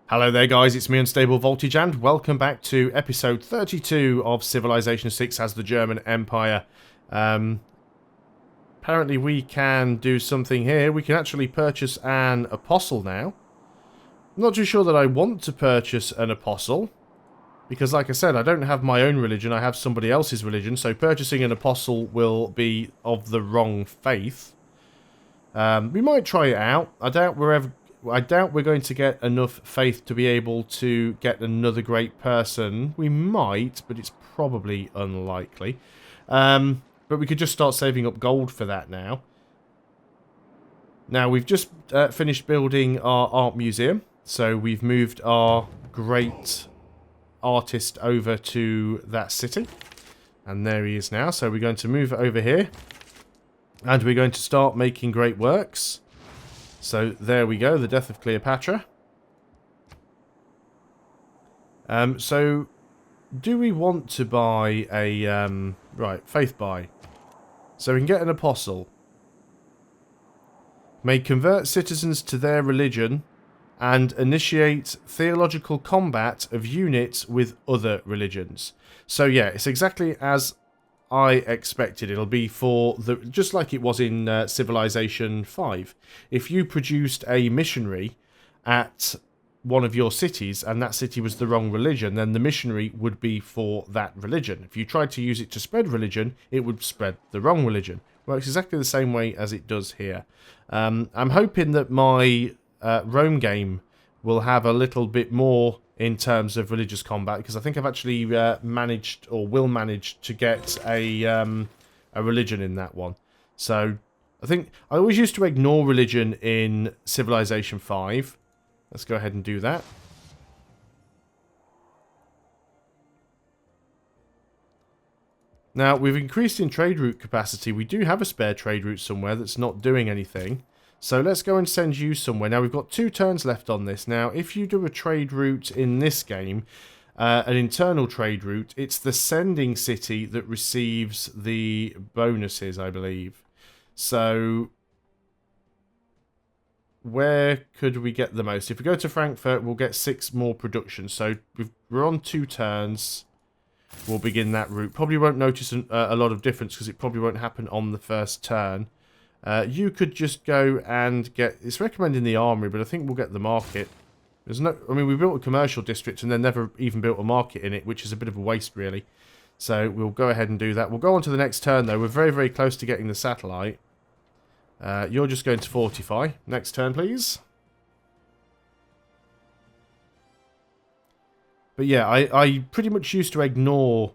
Hello there guys, it's me Unstable Voltage and welcome back to episode 32 of Civilization 6 as the German Empire. Apparently we can do something here. We can actually purchase an apostle now. I'm not too sure that I want to purchase an apostle, because like I said, I don't have my own religion, I have somebody else's religion, so purchasing an apostle will be of the wrong faith. We might try it out. I doubt we're going to get enough faith to be able to get another great person. We might, but it's probably unlikely. But we could just start saving up gold for that now. Now, we've just finished building our art museum. So we've moved our great artist over to that city. And there he is now. So we're going to move it over here. And we're going to start making great works. So there we go, the death of Cleopatra. So do we want to buy a right, faith buy? So we can get an apostle. May convert citizens to their religion and initiate theological combat of units with other religions. So yeah, it's exactly as I expected. It'll be for the, just like it was in Civilization 5. If you produced a missionary at one of your cities and that city was the wrong religion, then the missionary would be for that religion. If you tried to use it to spread religion, it would spread the wrong religion. Works exactly the same way as it does here. I'm hoping that my Rome game will have a little bit more in terms of religious combat, because I think I've actually managed, or will manage, to get a religion in that one. So I think I always used to ignore religion in Civilization 5. Let's go ahead and do that. Now, we've increased in trade route capacity. We do have a spare trade route somewhere that's not doing anything. So let's go and send you somewhere. Now, we've got 2 turns left on this. Now, if you do a trade route in this game, an internal trade route, it's the sending city that receives the bonuses, I believe. So where could we get the most? If we go to Frankfurt, we'll get 6 more production. So we're on 2 turns. We'll begin that route. Probably won't notice a lot of difference because it probably won't happen on the first turn. You could just go and get... It's recommending the armory, but I think we'll get the market. There's no... I mean, we built a commercial district and then never even built a market in it, which is a bit of a waste, really. So we'll go ahead and do that. We'll go on to the next turn, though. We're very, very close to getting the satellite. You're just going to fortify. Next turn, please. But yeah, I pretty much used to ignore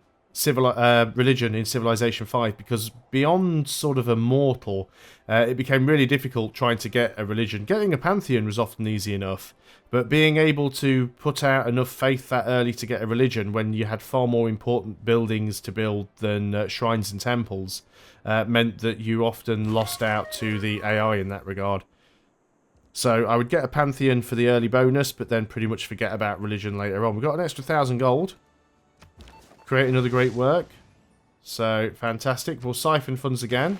religion in Civilization 5 because beyond sort of a mortal, it became really difficult trying to get a religion. Getting a pantheon was often easy enough, but being able to put out enough faith that early to get a religion when you had far more important buildings to build than shrines and temples meant that you often lost out to the AI in that regard. So I would get a pantheon for the early bonus, but then pretty much forget about religion later on. We've got an extra 1,000 gold. Create another great work. So, fantastic. We'll siphon funds again.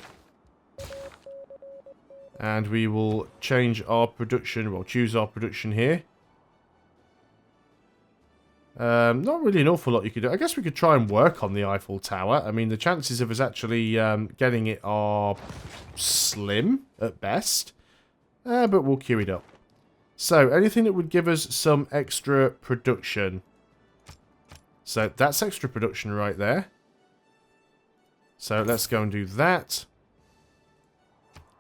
And we will change our production. We'll choose our production here. Not really an awful lot you could do. I guess we could try and work on the Eiffel Tower. I mean, the chances of us actually getting it are slim at best. But we'll queue it up. So, anything that would give us some extra production. So, that's extra production right there. So, let's go and do that.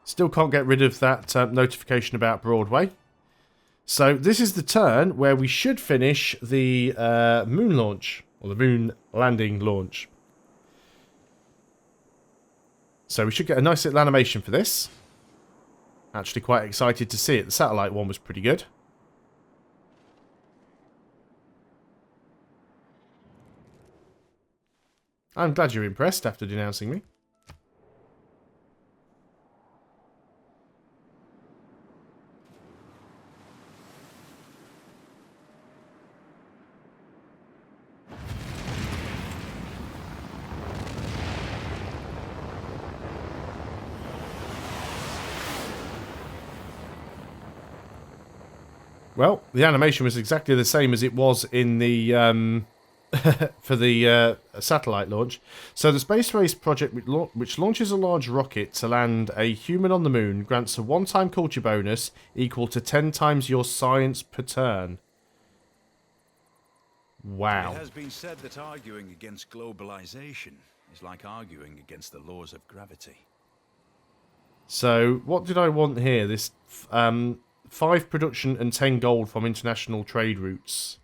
Still can't get rid of that notification about Broadway. So, this is the turn where we should finish the moon launch. Or the moon landing launch. So, we should get a nice little animation for this. Actually quite excited to see it. The satellite one was pretty good. I'm glad you're impressed after denouncing me. Well, the animation was exactly the same as it was in the for the satellite launch. So the space race project, which launches a large rocket to land a human on the moon, grants a one-time culture bonus equal to 10 times your science per turn. Wow. It has been said that arguing against globalization is like arguing against the laws of gravity. So, what did I want here? This 5 production and 10 gold from international trade routes.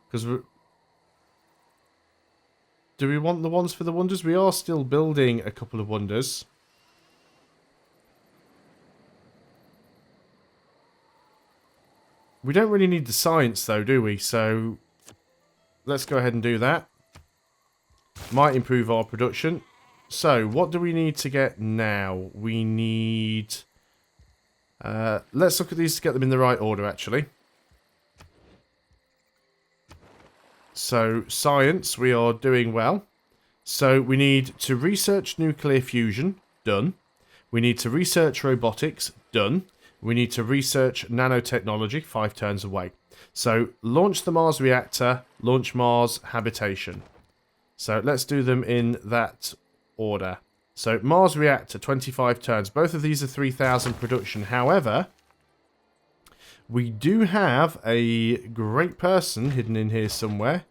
Because do we want the ones for the wonders? We are still building a couple of wonders. We don't really need the science though, do we? So let's go ahead and do that. Might improve our production. So what do we need to get now? We need... let's look at these to get them in the right order actually. So, science, we are doing well. So, we need to research nuclear fusion, done. We need to research robotics, done. We need to research nanotechnology, 5 turns away. So, launch the Mars reactor, launch Mars habitation. So, let's do them in that order. So, Mars reactor, 25 turns. Both of these are 3,000 production. However, we do have a great person hidden in here somewhere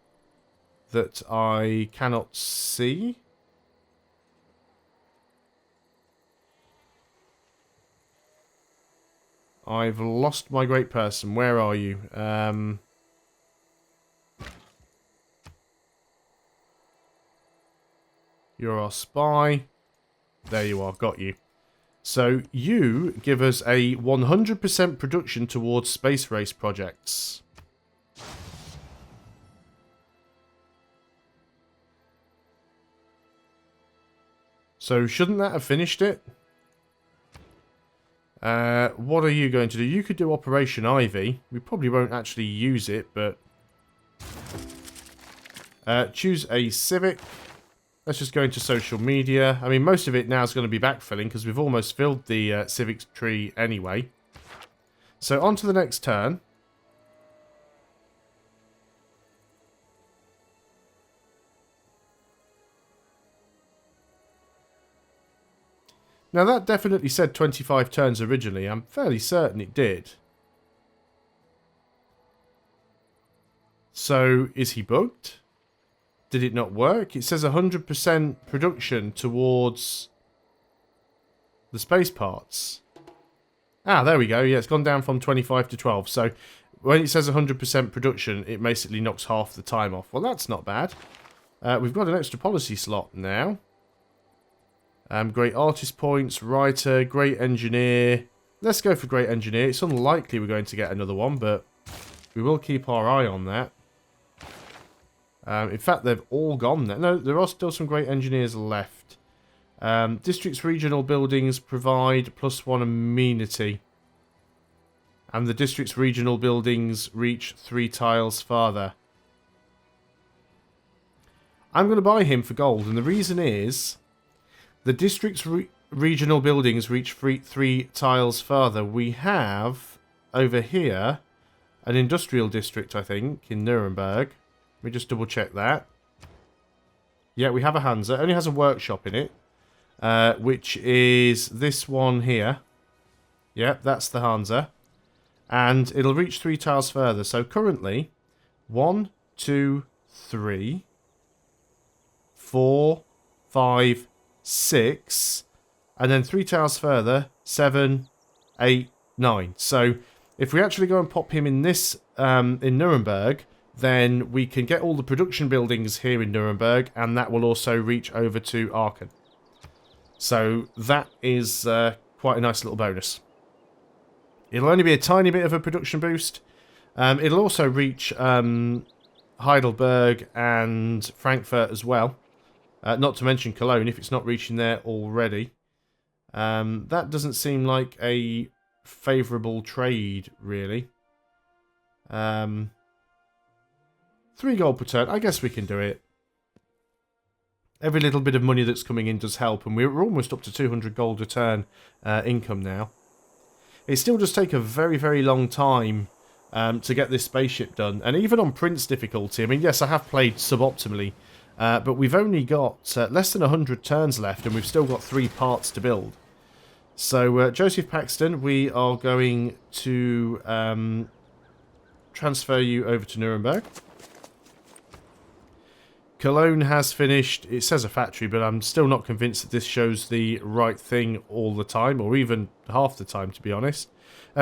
that I cannot see. I've lost my great person. Where are you? You're our spy. There you are. Got you. So, you give us a 100% production towards space race projects. So, shouldn't that have finished it? What are you going to do? You could do Operation Ivy. We probably won't actually use it, but... choose a civic. Let's just go into social media. I mean, most of it now is going to be backfilling because we've almost filled the civics tree anyway. So on to the next turn. Now that definitely said 25 turns originally. I'm fairly certain it did. So is he bugged? Did it not work? It says 100% production towards the space parts. Ah, there we go. Yeah, it's gone down from 25 to 12. So when it says 100% production, it basically knocks half the time off. Well, that's not bad. We've got an extra policy slot now. Great artist points, writer, great engineer. Let's go for great engineer. It's unlikely we're going to get another one, but we will keep our eye on that. In fact, they've all gone there. No, there are still some great engineers left. District's regional buildings provide +1 amenity. And the district's regional buildings reach 3 tiles farther. I'm going to buy him for gold, and the reason is... the district's regional buildings reach 3 tiles further. We have, over here, an industrial district, I think, in Nuremberg. Let me just double check that. Yeah, we have a Hansa. It only has a workshop in it, which is this one here. Yep, that's the Hansa. And it'll reach 3 tiles further. So currently, 1, 2, 3, 4, 5, 6, and then 3 tiles further, 7, 8, 9. So if we actually go and pop him in this, in Nuremberg, then we can get all the production buildings here in Nuremberg, and that will also reach over to Aachen. So that is quite a nice little bonus. It'll only be a tiny bit of a production boost. It'll also reach Heidelberg and Frankfurt as well. Not to mention Cologne, if it's not reaching there already. That doesn't seem like a favourable trade, really. 3 gold per turn. I guess we can do it. Every little bit of money that's coming in does help, and we're almost up to 200 gold a turn income now. it still does take a very, very long time to get this spaceship done. And even on Prince difficulty, I mean, yes, I have played suboptimally, but we've only got less than 100 turns left, and we've still got 3 parts to build. So, Joseph Paxton, we are going to transfer you over to Nuremberg. Cologne has finished. It says a factory, but I'm still not convinced that this shows the right thing all the time, or even half the time, to be honest.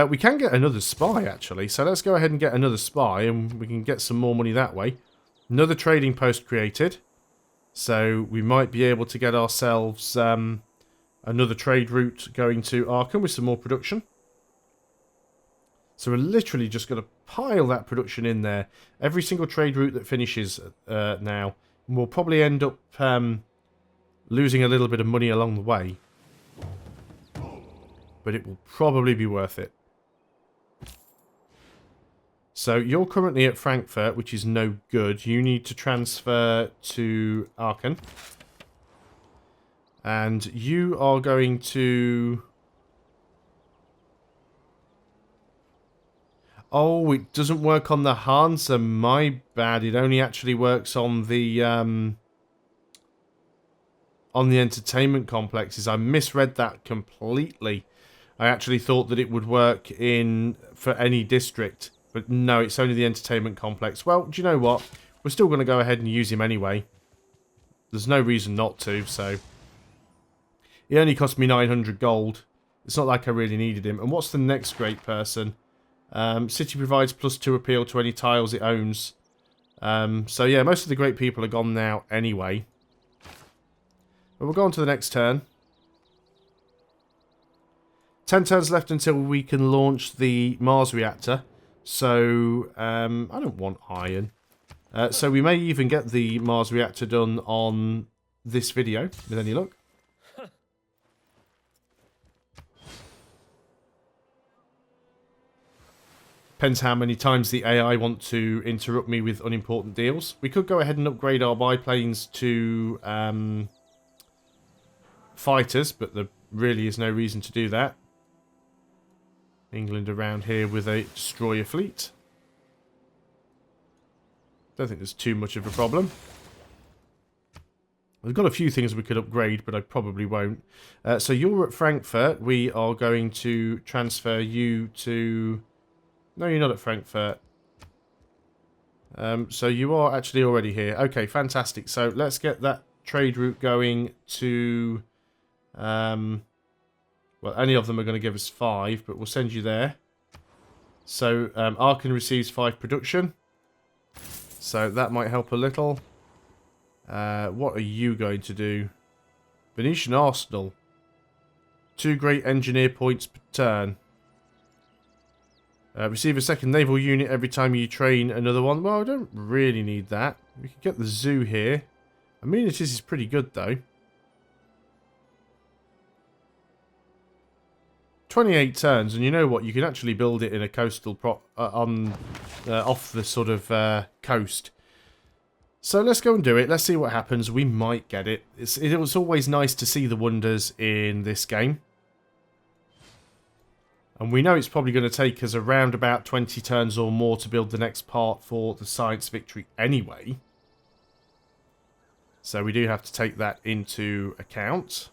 We can get another spy, actually, so let's go ahead and get another spy, and we can get some more money that way. Another trading post created, so we might be able to get ourselves another trade route going to Aachen with some more production. So we're literally just going to pile that production in there. Every single trade route that finishes now. And we'll probably end up losing a little bit of money along the way. But it will probably be worth it. So you're currently at Frankfurt, which is no good. You need to transfer to Aachen. And you are going to... Oh, it doesn't work on the Hansa. My bad. It only actually works on the entertainment complexes. I misread that completely. I actually thought that it would work for any district, but no, it's only the entertainment complex. Well, do you know what? We're still going to go ahead and use him anyway. There's no reason not to. So he only cost me 900 gold. It's not like I really needed him. And what's the next great person? City provides +2 appeal to any tiles it owns. So yeah, most of the great people are gone now anyway. But we'll go on to the next turn. 10 turns left until we can launch the Mars reactor. So, I don't want iron. So we may even get the Mars reactor done on this video, with any luck. Depends how many times the AI want to interrupt me with unimportant deals. We could go ahead and upgrade our biplanes to fighters, but there really is no reason to do that. England around here with a destroyer fleet. Don't think there's too much of a problem. We've got a few things we could upgrade, but I probably won't. So you're at Frankfurt. We are going to transfer you to... No, you're not at Frankfurt. So you are actually already here. Okay, fantastic. So let's get that trade route going to... well, any of them are going to give us 5, but we'll send you there. So Aachen receives 5 production. So that might help a little. What are you going to do? Venetian Arsenal. 2 great engineer points per turn. Receive a second naval unit every time you train another one. Well, I don't really need that. We could get the zoo here. Amenities is pretty good, though. 28 turns, and you know what? You can actually build it in a coastal off the sort of coast. So let's go and do it. Let's see what happens. We might get it. It was always nice to see the wonders in this game. And we know it's probably going to take us around about 20 turns or more to build the next part for the science victory anyway. So we do have to take that into account.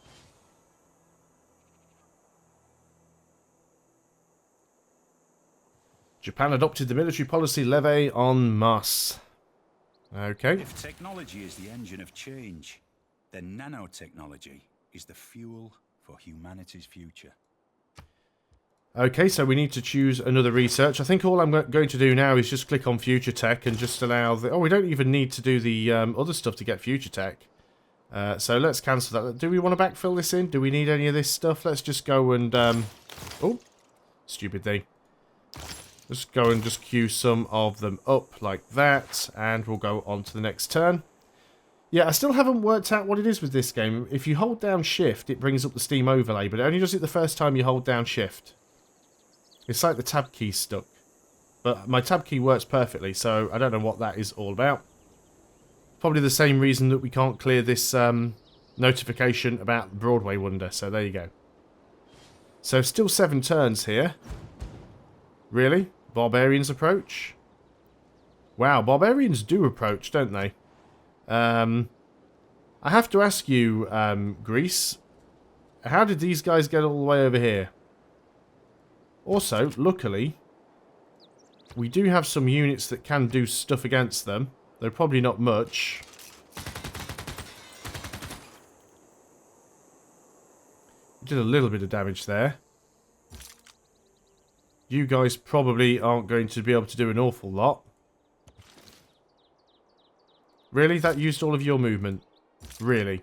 Japan adopted the military policy levy en masse. Okay. If technology is the engine of change, then nanotechnology is the fuel for humanity's future. Okay, so we need to choose another research. I think all I'm going to do now is just click on future tech and just allow the... Oh, we don't even need to do the other stuff to get future tech. So let's cancel that. Do we want to backfill this in? Do we need any of this stuff? Let's just go and... Oh, stupid thing. Let's go and just queue some of them up like that. And we'll go on to the next turn. Yeah, I still haven't worked out what it is with this game. If you hold down shift, it brings up the Steam overlay. But it only does it the first time you hold down shift. It's like the tab key's stuck. But my tab key works perfectly, so I don't know what that is all about. Probably the same reason that we can't clear this notification about the Broadway Wonder, so there you go. So still 7 turns here. Really? Barbarians approach? Wow, barbarians do approach, don't they? I have to ask you, Greece, how did these guys get all the way over here? Also, luckily, we do have some units that can do stuff against them. Though probably not much. Did a little bit of damage there. You guys probably aren't going to be able to do an awful lot. Really? That used all of your movement? Really?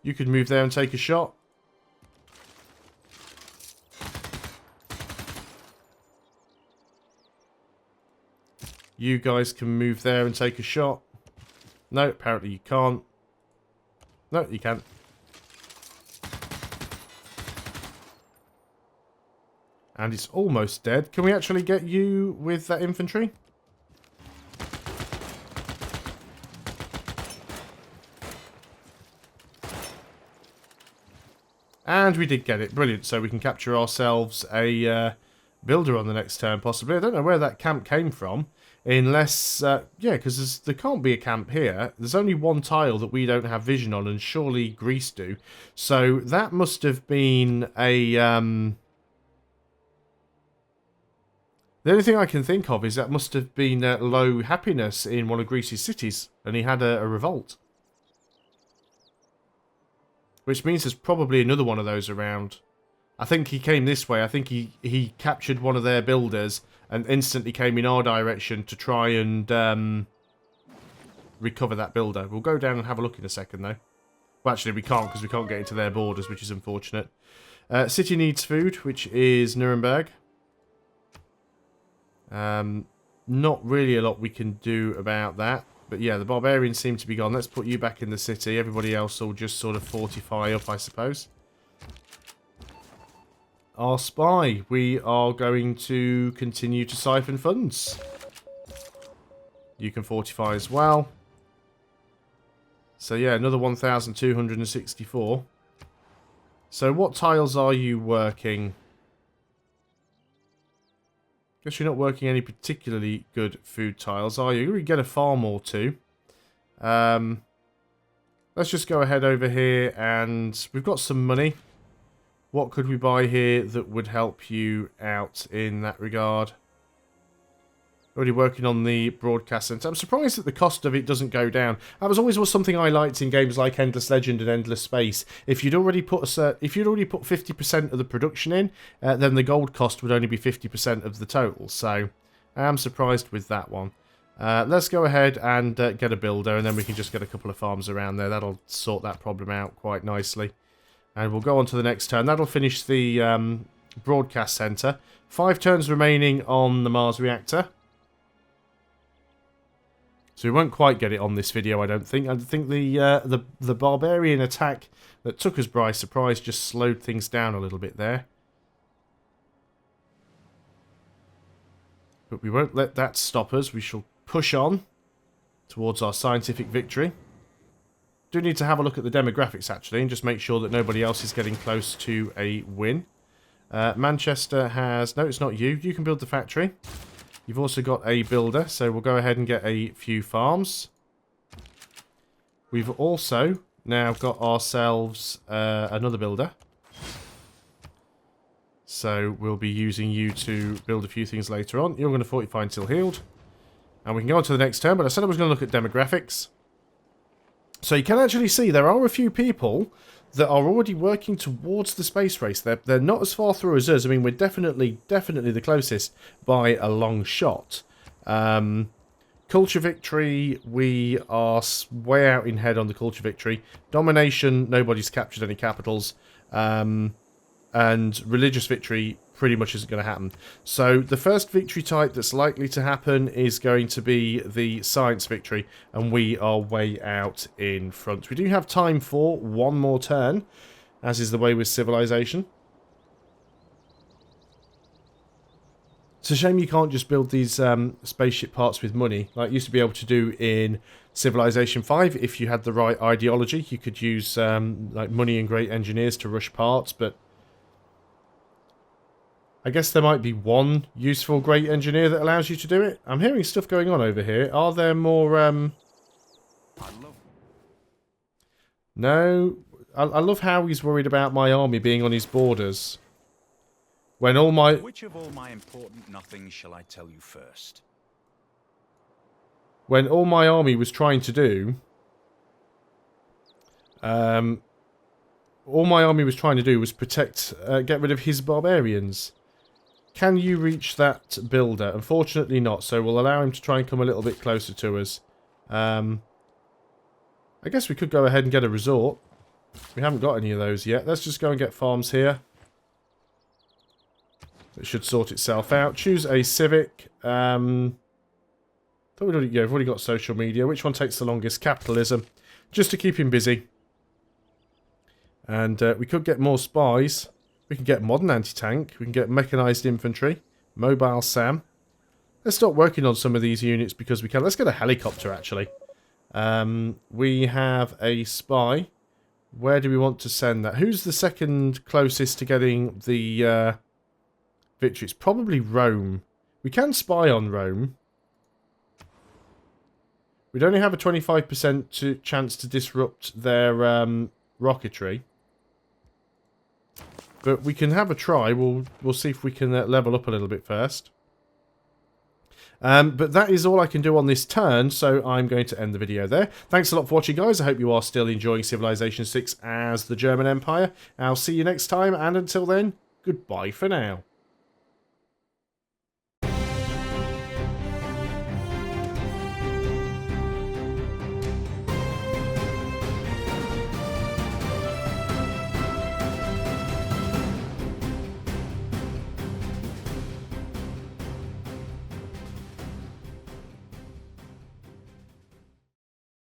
You could move there and take a shot. You guys can move there and take a shot. No, apparently you can't. No, you can't. And it's almost dead. Can we actually get you with that infantry? And we did get it. Brilliant. So we can capture ourselves a builder on the next turn, possibly. I don't know where that camp came from. Unless, yeah, because there can't be a camp here. There's only one tile that we don't have vision on, and surely Greece do. So that must have been a... The only thing I can think of is that must have been low happiness in one of Greece's cities, and he had a revolt. Which means there's probably another one of those around. I think he came this way. I think he captured one of their builders and instantly came in our direction to try and recover that builder. We'll go down and have a look in a second, though. Well, actually, we can't because we can't get into their borders, which is unfortunate. City needs food, which is Nuremberg. Not really a lot we can do about that. But yeah, the barbarians seem to be gone. Let's put you back in the city. Everybody else will just sort of fortify up, I suppose. Our spy. We are going to continue to siphon funds. You can fortify as well. So yeah, another 1,264. So what tiles are you working? Guess you're not working any particularly good food tiles, are you? We get a farm or two. Let's just go ahead over here, and we've got some money. What could we buy here that would help you out in that regard? Already working on the broadcast center. I'm surprised that the cost of it doesn't go down. That was always something I liked in games like Endless Legend and Endless Space. If you'd already put 50% of the production in, then the gold cost would only be 50% of the total. So I am surprised with that one. Let's go ahead and get a builder, and then we can just get a couple of farms around there. That'll sort that problem out quite nicely. And we'll go on to the next turn. That'll finish the broadcast center. 5 turns remaining on the Mars reactor. So we won't quite get it on this video, I don't think. I think the Barbarian attack that took us by surprise just slowed things down a little bit there. But we won't let that stop us. We shall push on towards our scientific victory. Do need to have a look at the demographics, actually, and just make sure that nobody else is getting close to a win. Manchester has... No, it's not you. You can build the factory. You've also got a builder, so we'll go ahead and get a few farms. We've also now got ourselves another builder. So we'll be using you to build a few things later on. You're going to fortify until healed. And we can go on to the next turn, but I said I was going to look at demographics. So you can actually see there are a few people that are already working towards the space race. They're not as far through as us. I mean, we're definitely the closest by a long shot. Culture victory, we are way out in head on the culture victory. Domination, nobody's captured any capitals. And religious victory pretty much isn't going to happen. So the first victory type that's likely to happen is going to be the science victory, and we are way out in front. We do have time for one more turn, as is the way with civilization. It's a shame you can't just build these spaceship parts with money, like you used to be able to do in Civilization 5, if you had the right ideology, you could use like money and great engineers to rush parts, but I guess there might be one useful great engineer that allows you to do it. I'm hearing stuff going on over here. Are there more... No. I love how he's worried about my army being on his borders. When all my... Which of all my important nothings shall I tell you first? When all my army was trying to do... all my army was trying to do was protect... get rid of his barbarians. Can you reach that builder? Unfortunately not, so we'll allow him to try and come a little bit closer to us. I guess we could go ahead and get a resort. We haven't got any of those yet. Let's just go and get farms here. It should sort itself out. Choose a civic. Thought we've already got social media. Which one takes the longest? Capitalism. Just to keep him busy. And we could get more spies. We can get modern anti-tank. We can get mechanized infantry. Mobile SAM. Let's start working on some of these units because we can. Let's get a helicopter, actually. We have a spy. Where do we want to send that? Who's the second closest to getting the victory? It's probably Rome. We can spy on Rome. We'd only have a 25% chance to disrupt their rocketry. But we can have a try. We'll see if we can level up a little bit first. But that is all I can do on this turn, so I'm going to end the video there. Thanks a lot for watching, guys. I hope you are still enjoying Civilization 6 as the German Empire. I'll see you next time, and until then, goodbye for now.